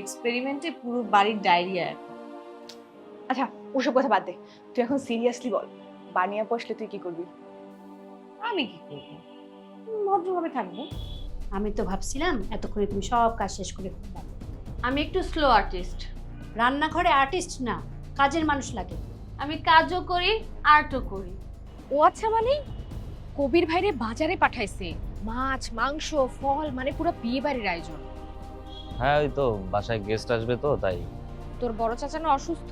এক্সপেরিমেন্টে পুরো বাড়ির ডায়রিয়া। আচ্ছা ওসব কথা বাদ দে, তুই এখন সিরিয়াসলি বল, বানিয়া বসলে তুই কি করবি? আমি কি করবো, ভদ্রভাবে থাকবো। আমি তো ভাবছিলাম এতক্ষণে তুমি সব কাজ শেষ করে ফেলবে। আমি একটু স্লো আর্টিস্ট। রান্নাঘরে আর্টিস্ট না, কাজের মানুষ লাগে। আমি কাজও করি, আর্টও করি। ও আচ্ছা, মানে কবির ভাইরে বাজারে পাঠাইছে মাছ মাংস ফল, মানে পুরো বিয়ে বাড়ির আয়োজন। হ্যাঁ ওই তো বাসায় গেস্ট আসবে তো তাই। তোর বড় চাচা না অসুস্থ,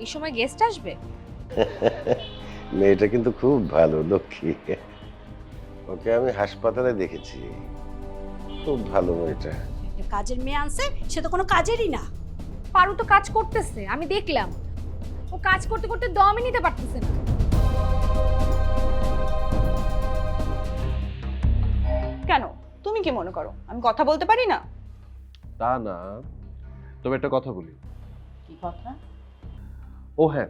এই সময় গেস্ট আসবে? মেয়েটা কিন্তু খুব ভালো, লক্ষ্মী। ওকে আমি হাসপাতালে দেখেছি, খুব ভালো মেয়েটা। একটা কাজের মেয়ে আনছে, সে তো কোনো কাজেরই না। পারু তো কাজ করতেছে, আমি দেখলাম। ও কাজ করতে করতে দমই নিতে পারতেছে না। কেন, তুমি কি মনে করো আমি কথা বলতে পারি না? তা না, তবে একটা কথা বলি। কি কথা? ও হ্যাঁ,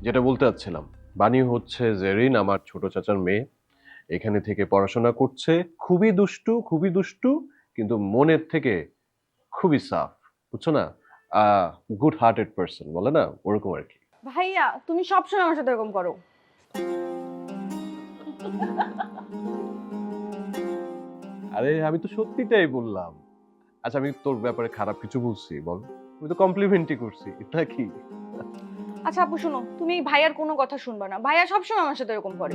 যেটা বলতে চাচ্ছিলাম, বানি হচ্ছে জেরিন, আমার ছোট চাচার মেয়ে। এখানে থেকে পড়াশোনা করছে, খুবই দুষ্টু, কিন্তু মনের থেকে খুবই সাফ, বুঝছো না? গুড হার্টেড পার্সন বলে না, ওরকম আর কি। ভাইয়া তুমি সবসময় আমার সাথে এরকম করো। আরে আমি তো সত্যিটাই বললাম। আচ্ছা আমি তোর ব্যাপারে খারাপ কিছু বলছি বল? আমি তো কমপ্লিমেন্টই করছি নাকি? আচ্ছা আপু শোনো, তুমি এই ভাইয়ার কোনো কথা শুনবা না, ভাইয়া সবসময় আমার সাথে এরকম করে।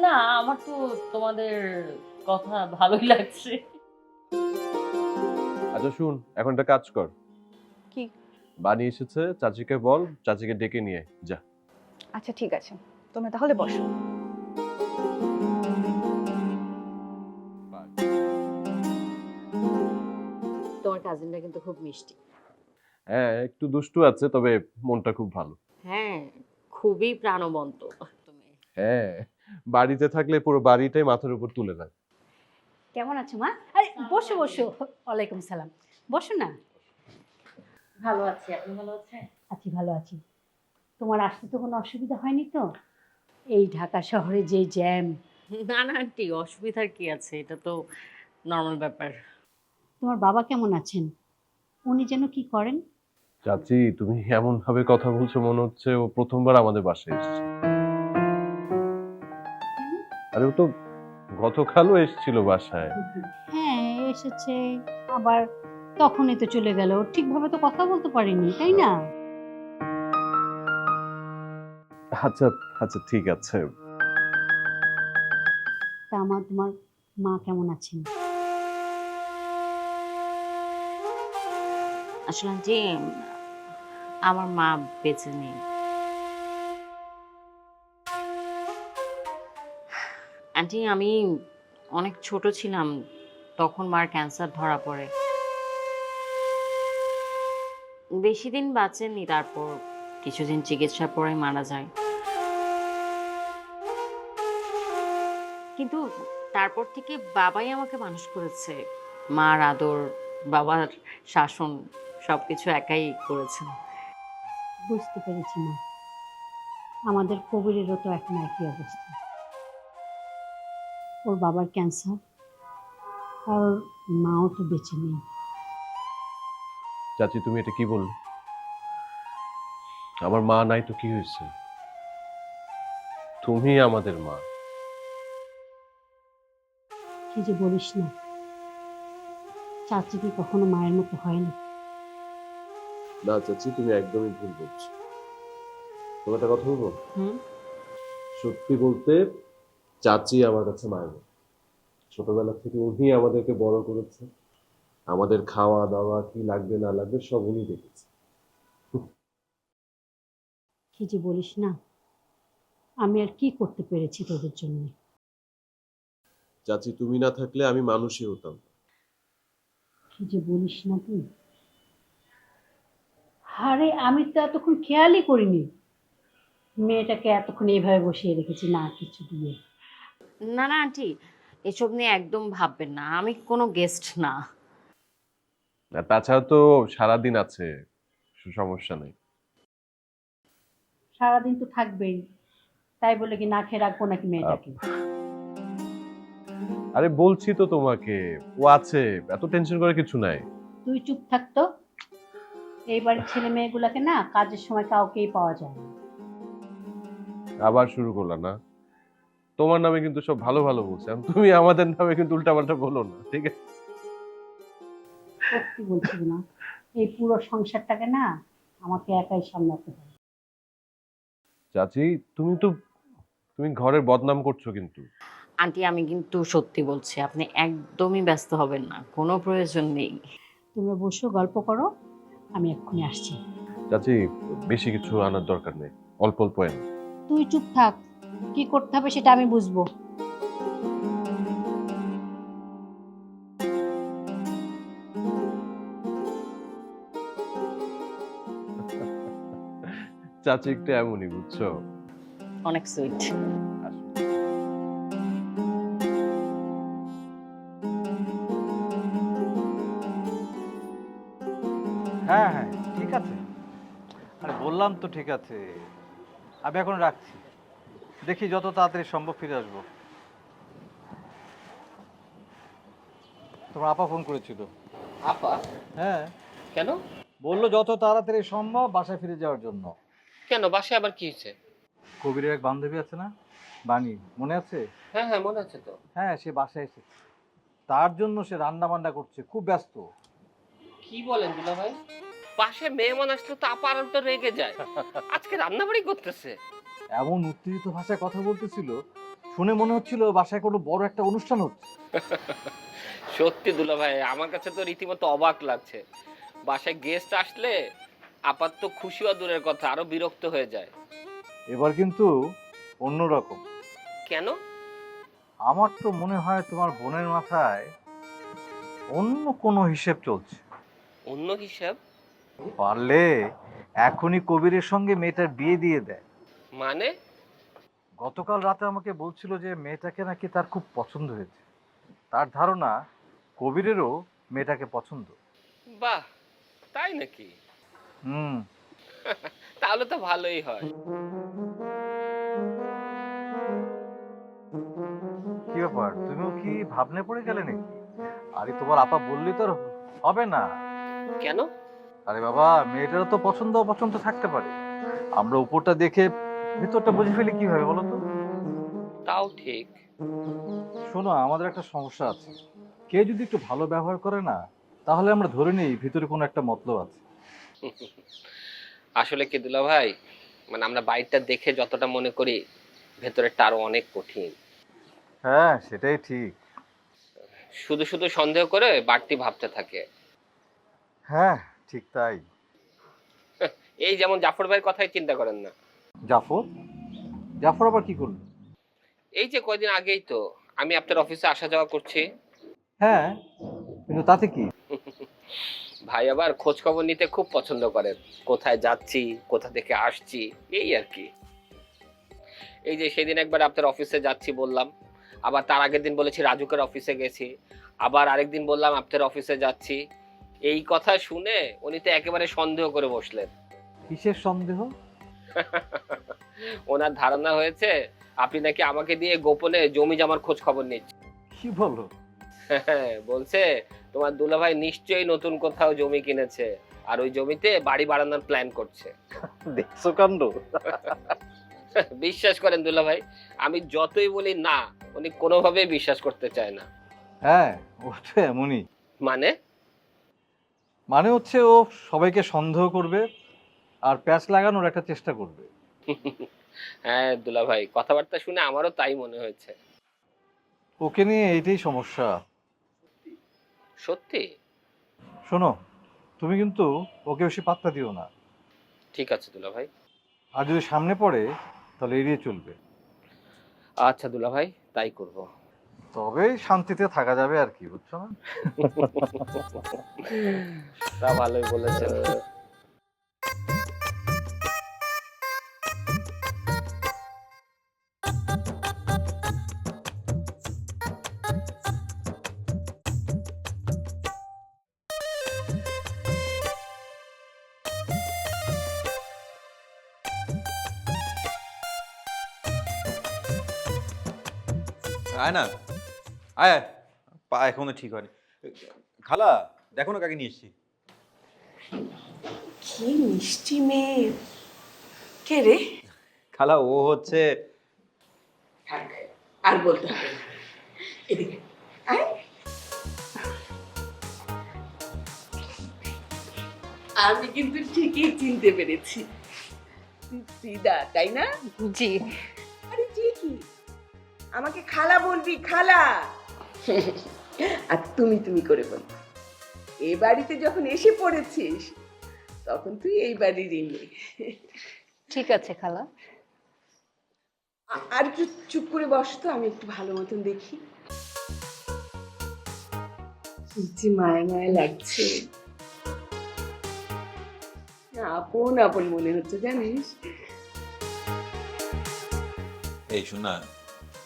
না, আমার তো তোমাদের কথা ভালোই লাগছে। আচ্ছা শুন, এখন একটা কাজ কর। কি? বানি এসেছে, চাচিকে বল, চাচিকে ডেকে নিয়ে আয়, যা। আচ্ছা ঠিক আছে, তোমরা তাহলে বসো। তোমার কাজিনটা কিন্তু খুব মিষ্টি। হ্যাঁ একটু দুষ্টু আছে, তবে মনটা খুব ভালো। হ্যাঁ, খুবই প্রাণবন্ত তুমি। হ্যাঁ, বাড়িতে থাকলে পুরো বাড়িটাই মাথার উপর তুলে নেয়। কেমন আছো মা? আরে বসো বসো। ওয়ালাইকুম সালাম, বসো না। ভালো আছি, আপনি ভালো আছেন? আছি, ভালো আছি। তোমার আসতে তো কোনো অসুবিধা হয়নি তো? এই ঢাকা শহরে যে জ্যাম। না না আন্টি, অসুবিধার কি আছে, এটা তো নর্মাল ব্যাপার। তোমার বাবা কেমন আছেন? উনি যেন কি করেন? চাচি তুমি এমন ভাবে কথা বলছো, মনে হচ্ছে ও প্রথমবার আমাদের বাসায় এসেছে। আরে ও তো গতকালও এসেছিল বাসায়। হ্যাঁ এসেছে, আবার তখনই তো চলে গেল। ঠিকভাবে তো কথা বলতে পারিনি, তাই না? আচ্ছা আচ্ছা ঠিক আছে। তা তোমার মা কেমন আছেন? আসলে আন্টি, আমার মা বেঁচে নেই। আন্টি আমি অনেক ছোট ছিলাম তখন মার ক্যান্সার ধরা পড়ে। বেশি দিন বাঁচেননি, তারপর কিছুদিন চিকিৎসার পরে মারা যায়। কিন্তু তারপর থেকে বাবাই আমাকে মানুষ করেছে। মার আদর, বাবার শাসন সবকিছু একাই করেছেন। বুঝতে পেরেছি মা, আমাদের কবিরেরও তো এখন একই অবস্থা। ওর বাবার ক্যান্সার, আর ওর মাও তো বেঁচে নেই। চাচি তুমি এটা কি বললে? আমার মা নাই তো কি হয়েছে? তুমি আমাদের মা। কি যে বলিস না, চাচি কি কখনো মায়ের মতো হয় না? না চাচি তুমি একদমই ভুল বলছো। তোমার একটা কথা বলবো? সত্যি বলতে চাচি আমার কাছে মায়ের মতো। ছোটবেলা থেকে উনি আমাদেরকে বড় করেছে, আমাদের খাওয়া দাওয়া কি লাগবে না লাগবে সব উনি দেখেছে। কি যে বলিস না, আমি আর কি করতে পেরেছি তোদের জন্য? চাচি তুমি না থাকলে আমি মানুষই হতাম না। কি যে বলিস না তুই। আরে আমি তো এতক্ষণ খেয়ালই করিনি, মেয়েটাকে এতক্ষণ এইভাবে বসিয়ে রেখেছি না কিছু দিয়ে। না না আন্টি, এসব নিয়ে একদম ভাববেন না, আমি কোনো গেস্ট না। আর তাছাড়া তো সারাদিন আছে, সমস্যা নেই। সারাদিন তো থাকবেই, তাই বলে কি না খেয়ে রাখবো নাকি মেয়েটাকে? আরে বলছি তো তোমাকে, ও আছে, এত টেনশন করে কিছু নাই। তুই চুপ থাকতো। এই বাড়ির ছেলে মেয়েগুলাকে না কাজের সময় কাউকেই পাওয়া যায় না। আবার শুরু করলা না? তোমার নামে কিন্তু সব ভালো ভালো বলছে, তুমি আমাদের নামে কিন্তু উল্টাপাল্টা বলো না, ঠিক আছে? সত্যি বলছি না, এই পুরো সংসারটাকে না আমাকে একাই সামলাতে হয়। চাচি, তুমি ঘরের বদনাম করছো কিন্তু। আন্টি আমি কিন্তু সত্যি বলছি, আপনি একদমই ব্যস্ত হবেন না, কোনো প্রয়োজন নেই। তুমি বসো, গল্প করো, আমি এক্ষুনি আসছি। চাচি, বেশি কিছু আনার দরকার নেই, অল্প অল্প এনে। তুই চুপ থাক, কি করতে হবে সেটা আমি বুঝবো। চাচি একটু এমনই, বুঝছো? অনেক সুইট। হ্যাঁ হ্যাঁ ঠিক আছে। আরে বললাম তো ঠিক আছে, আমি এখন রাখছি, দেখি যত তাড়াতাড়ি সম্ভব ফিরে আসবো। তোমার আপা ফোন করেছিল। আপা? হ্যাঁ, কেন? বললো যত তাড়াতাড়ি সম্ভব বাসায় ফিরে যাওয়ার জন্য। কেন, বাসায় আবার কি হয়েছে? কবিরের এক বান্ধবী আছে না, বাণী, মনে আছে? হ্যাঁ হ্যাঁ, মনে আছে তো। হ্যাঁ, সে বাসায় এসেছে, তার জন্য সে রান্না বান্না করছে, খুব ব্যস্ত। কি বলেন দুলা ভাই? পাশে মেহমান আসলে তো আপা আর তো রেগে যায়, আজকে রান্নাবাড়ি করতেছে। এমন উত্তেজিত ভাষায় কথা বলতেছিল, শুনে মনে হচ্ছিল বাসায় কোনো বড় একটা অনুষ্ঠান হচ্ছে। সত্যি দুলা ভাই, আমার কাছে তো রীতিমতো অবাক লাগছে। বাসায় গেস্ট আসলে আপাত তো খুশি হওয়া দূরের কথা, আরো বিরক্ত হয়ে যায়। এবার কিন্তু অন্যরকম। কেন? আমার তো মনে হয় তোমার বোনের মাথায় অন্য কোনো হিসেব চলছে। অন্য হিসাব? পারলে এখনই কবিরের সঙ্গে মেয়েটার বিয়ে দিয়ে দেয়। মানে? গতকাল রাতে আমাকে বলছিল যে মেয়েটাকে নাকি তার খুব পছন্দ হয়েছে, তার ধারণা কবিরেরও মেয়েটাকে পছন্দ। বাহ, তাই নাকি? হুম। তাহলে তো ভালোই হয়। কি ব্যাপার, তুমিও কি ভাবনে পড়ে গেলে নাকি? আরে তোমার আপা বললি তো আর হবে না। কেন? আরে বাবা, মেয়েটারও তো পছন্দ অপছন্দ থাকতে পারে, আমরা উপরটা দেখে ভিতরটা বুঝে ফেলি কিভাবে বলো তো? তাও ঠিক। শোনো, আমাদের একটা সমস্যা আছে, কে যদি একটু ভালো ব্যবহার করে না, তাহলে আমরা ধরে নিই ভিতরে কোনো একটা মতলব আছে। আসলে কি দুলা ভাই, মানে আমরা বাইরটা দেখে যতটা মনে করি, ভেতরেরটা আরো অনেক কঠিন। হ্যাঁ, সেটাই ঠিক। শুধু শুধু সন্দেহ করে বাড়তি ভাবতে থাকে। হ্যাঁ, ঠিক তাই। এই যেমন জাফর ভাইয়ের কথাই চিন্তা করেন না। জাফর? জাফর আবার কি করলো? এই যে কয়দিন আগেই তো আমি আপনার অফিসে আসা যাওয়া করছি। হ্যাঁ, কিন্তু তাতে কি? ভাই আবার খোঁজ খবর নিতে খুব পছন্দ করেন, কোথায় যাচ্ছি, কোথা থেকে আসছি, এই আর কি। এই যে সেদিন একবার আপনার অফিসে যাচ্ছি বললাম, আবার তার আগের দিন বলেছি রাজুকের অফিসে গেছি, আবার আরেকদিন বললাম আপনার অফিসে যাচ্ছি। এই কথা শুনে উনি তো একেবারে সন্দেহ করে বসলেন। কিসের সন্দেহ? ওনার ধারণা হয়েছে আপনি নাকি আমাকে দিয়ে গোপনে জমি জমার খোঁজ খবর নিচ্ছেন। কি বলো? বলছে তোমার দুলাভাই নিশ্চয়ই নতুন কোথাও জমি কিনেছে, আর ওই জমিতে বাড়ি বাড়ানোর প্ল্যান করছে। দেখছো কাণ্ড। বিশ্বাস করেন দুলাভাই, আমি যতই বলি না, উনি কোনোভাবেই বিশ্বাস করতে চায় না। হ্যাঁ, ও তো এমনই। মানে? মানে হচ্ছে ও সবাইকে সন্দেহ করবে আর প্যাচ লাগানোর একটা চেষ্টা করবে। হ্যাঁ দুলাভাই, কথাবার্তা শুনে আমারও তাই মনে হয়েছে। ওকে নিয়ে এইটাই সমস্যা। সত্যি? শোনো, তুমি কিন্তু ওকে বেশি পাত্তা দিও না। ঠিক আছে দুলাভাই। আর যদি সামনে পড়ে তাহলে এড়িয়ে চলবে। আচ্ছা দুলাভাই, তাই করব। তবেই শান্তিতে থাকা যাবে আর কি, বুঝছো না? তা ভালোই বলেছেন। আয় না, আয় আয়। পা এখনো ঠিক হয়নি। খালা দেখো না কাকে নিয়ে এসছি। কি মিষ্টি মেয়ে, কে রে? খালা ও হচ্ছে থাক, আর বলতে হবে না। এদিকে আয়। আমি কিন্তু ঠিকই চিনতে পেরেছি, তুই ফ্রিদা তাই না? জি। আরে জি কি, আমাকে খালা বলবি, খালা। আর তুমি তুমি করে বল। এ বাড়িতে যখন এসে পড়েছিস তখন তুই এই বাড়িরই মেয়ে। ঠিক আছে খালা। আর একটু চুপ করে বস তো, আমি একটু ভালো মতন দেখি। কি যে মায়া মায়া লাগছে, আপন আপন মনে হচ্ছে জানিস। এই শোন না,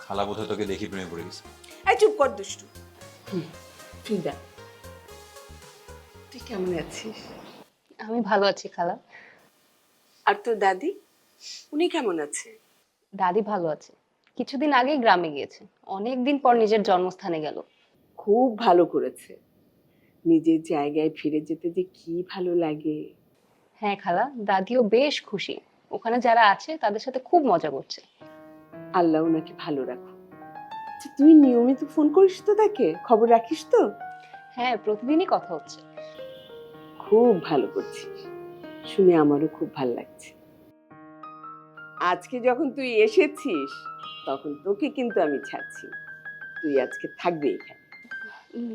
খালা বোধহয় তোকে দেখি প্রেমে পড়ে গেছে। এই চুপ কর দুষ্টু। ফ্রিদা, তুই কেমন আছিস? আমি ভালো আছি খালা। আর তোর দাদি, উনি কেমন আছে? দাদি ভালো আছে, কিছুদিন আগেই গ্রামে গিয়েছে, অনেকদিন পর নিজের জন্মস্থানে গেল। খুব ভালো করেছে, নিজের জায়গায় ফিরে যেতে যে কি ভালো লাগে। হ্যাঁ খালা, দাদিও বেশ খুশি, ওখানে যারা আছে তাদের সাথে খুব মজা করছে। আল্লাহ ওনাকে ভালো রাখো। আচ্ছা, তুই নিয়মিত ফোন করিস তো তাকে, খবর রাখিস তো? হ্যাঁ, প্রতিদিনই কথা হচ্ছে। খুব ভালো করছিস, শুনে আমারও খুব ভালো লাগছে। আজকে যখন তুই এসেছিস তখন তোকে কিন্তু আমি ছাড়ছি না। তুই আজকে থাকবি এখানে।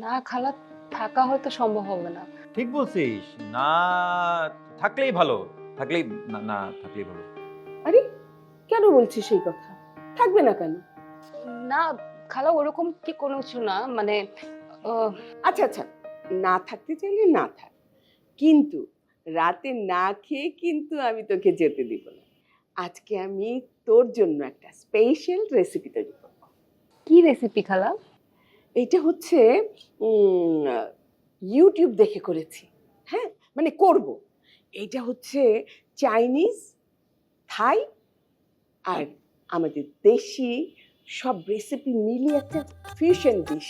না খালা, থাকা হয়তো সম্ভব হবে না। ঠিক বলছিস, না থাকলেই ভালো, থাকলেই না, না থাকলেই ভালো। আরে কেন বলছিস সেই কথা? থাকবে না কেন? না খালা, ওরকম কি কোনো কিছু না, মানে আচ্ছা আচ্ছা, না থাকতে চাইলে না থাক, কিন্তু রাতে না খেয়ে কিন্তু আমি তোকে যেতে দিব না। আজকে আমি তোর জন্য একটা স্পেশাল রেসিপি তৈরি করব। কি রেসিপি খালা? এইটা হচ্ছে ইউটিউব দেখে করেছি, হ্যাঁ মানে করব। এইটা হচ্ছে চাইনিজ, থাই আর আমাদের দেশি সব রেসিপি মিলিয়ে একটা ফিউশন ডিশ।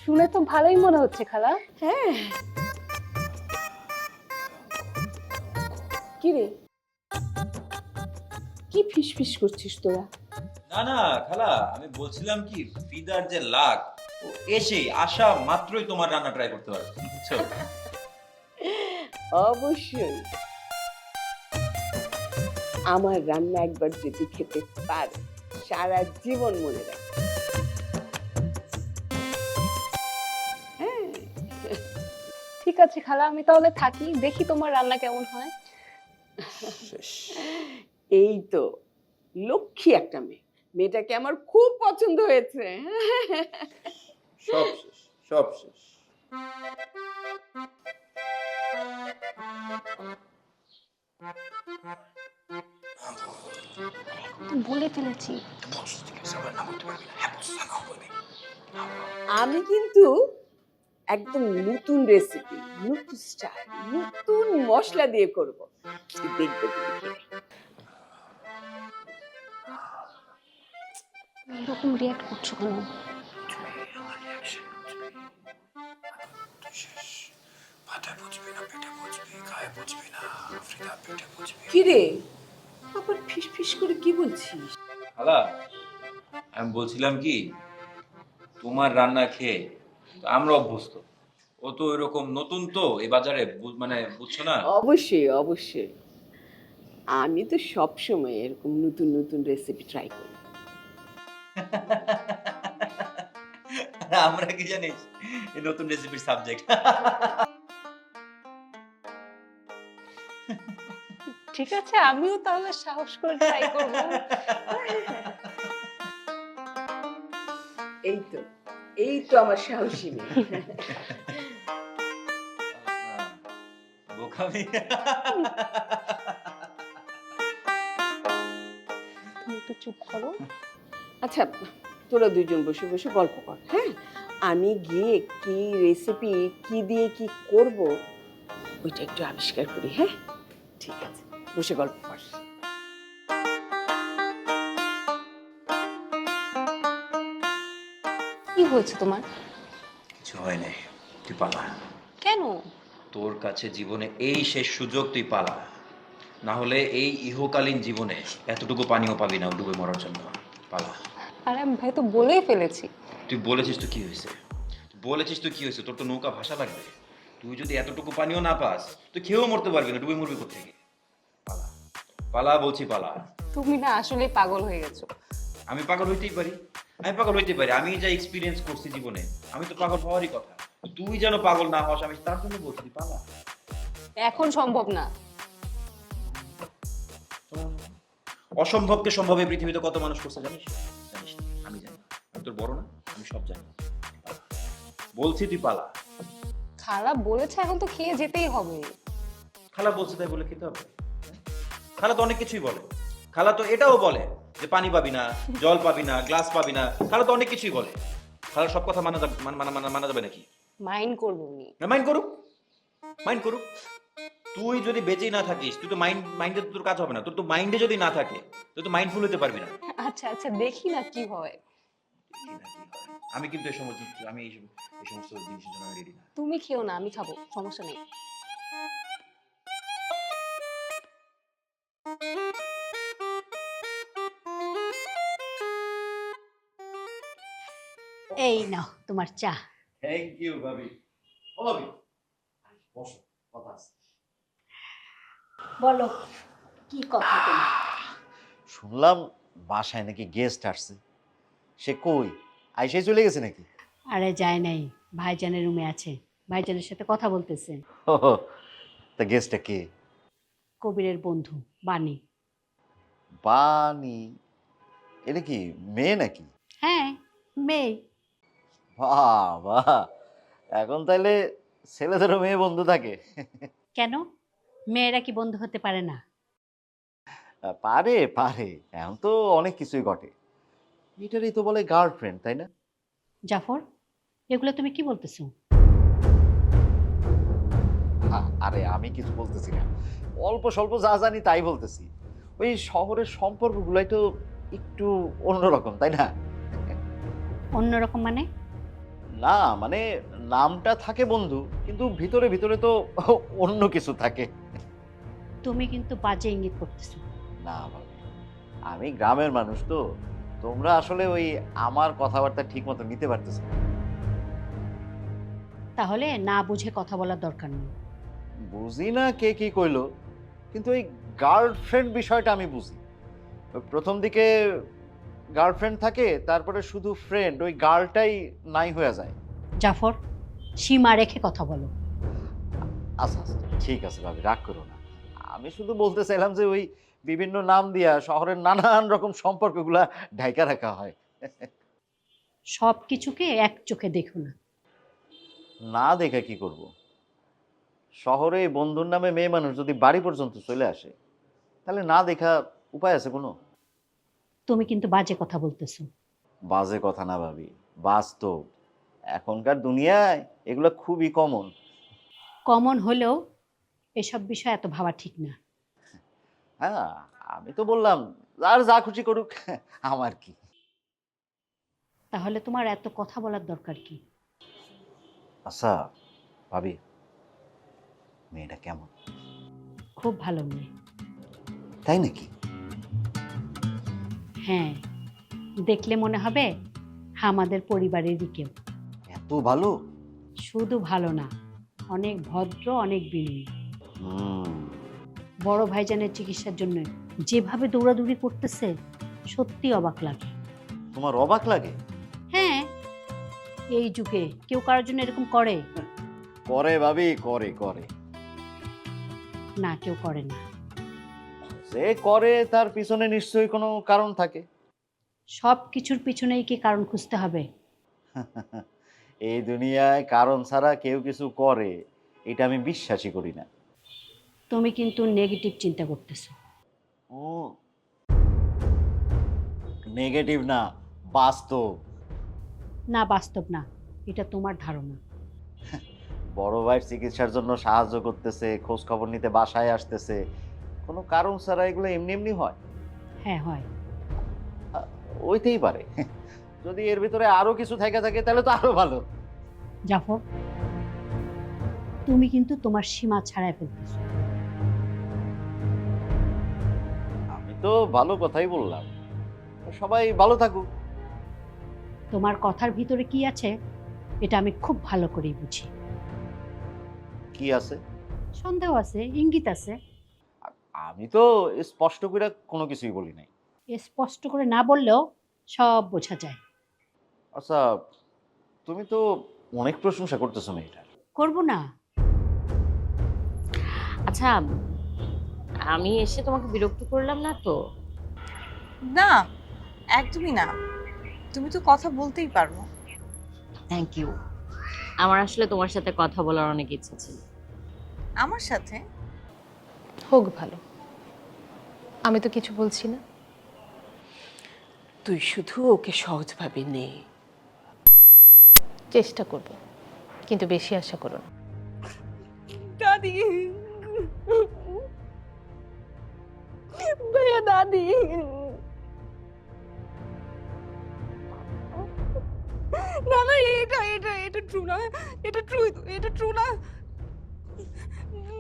শুনে তো ভালোই মনে হচ্ছে খালা। হ্যাঁ, কি রে, কি ফিসফিস করছিস তোরা? না না খালা, আমি বলছিলাম কি, ফিদার যে লাগ, ও এসে আসা মাত্রই তোমার রান্না ট্রাই করতে পারবে, বুঝছো? অবশ্যই, আমার রান্না একবার যদি খেতে পারে সারা জীবন মনে রাখবে। হ্যাঁ, ঠিক আছে খালা, আমি তাহলে থাকি, দেখি তোমার রান্না কেমন হয়। এই তো লক্ষ্মী একটা মেয়ে, মেয়েটাকে আমার খুব পছন্দ হয়েছে। সব শেষ, সব শেষ। বলে ফেলেছি। আমি কিন্তু একদম নতুন রেসিপি, নতুন স্টাইল, নতুন মশলা দিয়ে করব, তুই দেখবে তুই খেয়ে। এরকম রিয়াক্ট করছো কেন? কি রে, আবার ফিস ফিস করে কি বলছিস? খালা, আমি বলছিলাম কি, তোমার রান্না খেয়ে তো আমরা অভ্যস্ত, ও তো এরকম নতুন তো এই বাজারে, মানে বুঝছো না। অবশ্যই অবশ্যই, আমি তো সব সময় এরকম নতুন নতুন রেসিপি ট্রাই করি। আমরা কি জানিস এই নতুন রেসিপির সাবজেক্ট। ঠিক আছে, আমিও তাহলে সাহস করে ট্রাই করব। এই তো, এই তো আমার সাহসী মেয়ে। বোকামি। তুমি একটু চুপ করো। আচ্ছা, তোরা দুজন বসে বসে গল্প কর, হ্যাঁ? আমি গিয়ে কি রেসিপি কি দিয়ে কি করব ওইটা একটু আবিষ্কার করি, হ্যাঁ? ঠিক আছে, বসে গল্প কর। কি হয়েছে তোমার? কিছু হয় নাই, তুই পালা। কেন? তোর কাছে জীবনে এই শেষ সুযোগ, তুই পালা। না হলে এই ইহকালীন জীবনে এতটুকু পানিও পাবি না ডুবে মরার জন্য। পালা। আরে ভাই তো বলেই ফেলেছি। তুই বলেছিস তো কি হয়েছে? বলেছিস তো কি হয়েছে? তোর তো নৌকা ভাসা লাগবে। তুই যদি এতটুকু পানিও না পাস, তুই খেয়েও মরতে পারবি না, ডুবে মরবি কোত্থেকে? পালা, পালা বলছি, পালা। তুমি না আসলে পাগল হয়ে গেছো। আমি পাগল হইতেই পারি, আমি যা এক্সপিরিয়েন্স করছি জীবনে, আমি তো পাগল হওয়ারই কথা। তুই যেন পাগল না হস, আমি তার জন্য বলছি, পালা। এখন সম্ভব না। অসম্ভবকে সম্ভব এই পৃথিবীতে কত মানুষ করছে জানিস? জানিস না? আমি জানি। আমি তোর বড় না, আমি সব জানি। পালা। বলছি তুই পালা। খারাপ বলেছে, এখন তো খেয়ে যেতেই হবে। খালা বলছে তাই বলে খেতে হবে? খালা তো অনেক কিছুই বলে। খালা তো এটাও বলে যে পানি পাবি না, জল পাবি না, গ্লাস পাবি না। খালা তো অনেক কিছুই বলে। খালার সব কথা মানা যাবে নাকি? মাইন্ড করবো উনি। মাইন্ড করুক, মাইন্ড করুক। তুই যদি বেঁচেই না থাকিস, তুই তো মাইন্ডে তোর কাজ হবে না। তোর তো মাইন্ডে যদি না থাকে, তুই তো মাইন্ডফুল হতে পারবি না। আচ্ছা আচ্ছা, দেখি না কি হয়। আমি কিন্তু এই সমস্ত জিনিসের জন্য আমি রেডি না। তুমি খেও না, আমি খাবো, সমস্যা নেই। এই নাও তোমার চা। থ্যাংক ইউ ভাবি। ও ভাবি, বসো, কথা আছে। বলো কি কথা তোমার? শুনলাম বাসায় নাকি গেস্ট আসছে। সে কই? আইসাই চলে গেছে নাকি? আরে যায় নাই, ভাইজানের রুমে আছে, ভাইজানের সাথে কথা বলতেছে। ও, তা গেস্টটা কে? কবিরের বন্ধু বাণী। বানি? এটা কি মেয়ে নাকি? হ্যাঁ, মেয়ে। বাবা, এখন তাইলে ছেলেদেরও মেয়ে বন্ধু থাকে? কেন, মেয়েরা কি বন্ধু হতে পারে না? পারে পারে, এখন তো অনেক কিছুই ঘটে। এটারই তো বলে গার্লফ্রেন্ড, তাই না? জাফর, এগুলো তুমি কি বলতেছো? আরে আমি কিছু বলতেছি না, অল্প স্বল্প যা জানি তাই বলতেছি। ওই শহরের সম্পর্কগুলাই তো একটু অন্যরকম, তাই না? অন্যরকম মানে? না মানে নামটা থাকে বন্ধু, কিন্তু ভিতরে ভিতরে তো অন্য কিছু থাকে। তুমি কিন্তু বাজে ইঙ্গিত করতেছো। না ভাবি, আমি গ্রামের মানুষ তো, তোমরা আসলে ওই আমার কথাবার্তা ঠিক মতো নিতে পারতেছ না। তাহলে না বুঝে কথা বলার দরকার নেই। বুঝি না কে কি কইলো, কিন্তু ওই গার্লফ্রেন্ড বিষয়টা আমি বুঝি। ওই প্রথম দিকে গার্লফ্রেন্ড থাকে, তারপরে শুধু ফ্রেন্ড, ওই গার্লটাই নাই হয়ে যায়। জাফর, সীমা রেখে কথা বলো। আচ্ছা আচ্ছা, ঠিক আছে ভাবি, রাগ করো না। আমি শুধু বলতে চাইলাম যে ওই বিভিন্ন নাম দিয়া শহরের নানান রকম সম্পর্কগুলা ঢাইকা রাখা হয়। সব কিছুকে এক চোখে দেখো না। না দেখে কি করব? শহরে এই বন্ধুর নামে মেয়ে মানুষ যদি বাড়ি পর্যন্ত চলে আসে, তাহলে না দেখা উপায় আছে কোনো? তুমি কিন্তু বাজে কথা বলতেছো। বাজে কথা না ভাবি, বাস্তব। এখনকার দুনিয়ায় এগুলো খুবই কমন। কমন হলেও এসব বিষয় এত ভাবা ঠিক না। হ্যাঁ, আমি তো বললাম আর যা খুশি করুক, আমার কি। তাহলে তোমার এত কথা বলার দরকার কি? আচ্ছা ভাবি, মেয়েটা কেমন? খুব ভালো মেয়ে। তাই নাকি? হ্যাঁ, দেখলে মনে হবে আমাদের পরিবারেরই কেউ। এত ভালো? শুধু ভালো না, অনেক ভদ্র, অনেক বিনয়ী। হুম। বড় ভাইজানের চিকিৎসার জন্য যেভাবে দৌড়াদৌড়ি করতেছে, সত্যি অবাক লাগে। তোমার অবাক লাগে? হ্যাঁ, এই যুগে কেউ কারোর জন্য এরকম করে? করে ভাবি, করে করে। না, কেউ করে না। যে করে তার পিছনে নিশ্চয়ই কোনো কারণ থাকে। সব কিছুর পিছনেই কি কারণ খুঁজতে হবে? এই দুনিয়ায় কারণ ছাড়া কেউ কিছু করে, এটা আমি বিশ্বাসই করি না। তুমি কিন্তু নেগেটিভ চিন্তা করতেছো। ও, নেগেটিভ না, বাস্তব। না, বাস্তব না, এটা তোমার ধারণা। বড় ভাইয়ের চিকিৎসার জন্য সাহায্য করতেছে, খোঁজ খবর নিতে বাসায় আসতেছে, কোনো কারণ ছাড়া এগুলো এমনি এমনি হয়? হ্যাঁ হয়। ওইতেই পারে। যদি এর ভিতরে আরো কিছু থেকে থাকে তাহলে তো আরো ভালো। জাফর, তুমি কিন্তু তোমার সীমা ছাড়াই ফেলতেছো। আমি তো ভালো কথাই বললাম, সবাই ভালো থাকুক। তোমার কথার ভিতরে কি আছে এটা আমি খুব ভালো করেই বুঝি। কি আছে? সন্দেহ আছে, ইঙ্গিত আছে। আমি তো স্পষ্ট করে কোনো কিছুই বলি নাই। স্পষ্ট করে না বললেও সব বোঝা যায়। আচ্ছা, তুমি তো অনেক প্রশংসা করতেছো মেয়েটার। করব না? আচ্ছা, আমি এসে তোমাকে বিরক্ত করলাম না তো? না, একদমই না। তুমি তো কথা বলতেই পারো। Thank you. আমার আসলে তোমার সাথে কথা বলার অনেক ইচ্ছা ছিল। আমার সাথে? হোক ভালো, আমি তো কিছু বলছি না। তুই শুধু ওকে সহজভাবে নে। চেষ্টা করব, কিন্তু বেশি আশা করো না। দাদি, ভাইয়া, দাদি। না না, এটা এটা এটা ট্রু না। এটা ট্রু, এটা ট্রু না।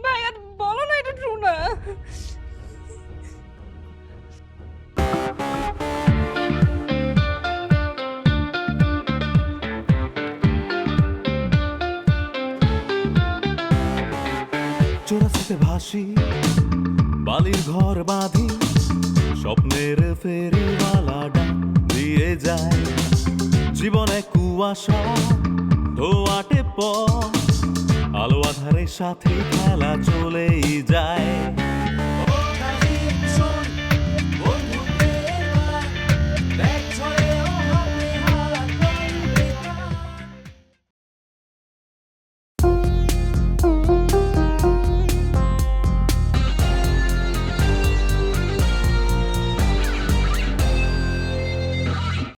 ভাইয়া বলো না এটা ট্রু না। চোরাশিতে ভাসি, বালির ঘর বাঁধি, স্বপ্নের ফেরিওয়ালাটা দিয়ে যায় জীবনে কুয়াশা ধোয়াটে পথ, আলো আধারের সাথে খেলা চলেই যায়।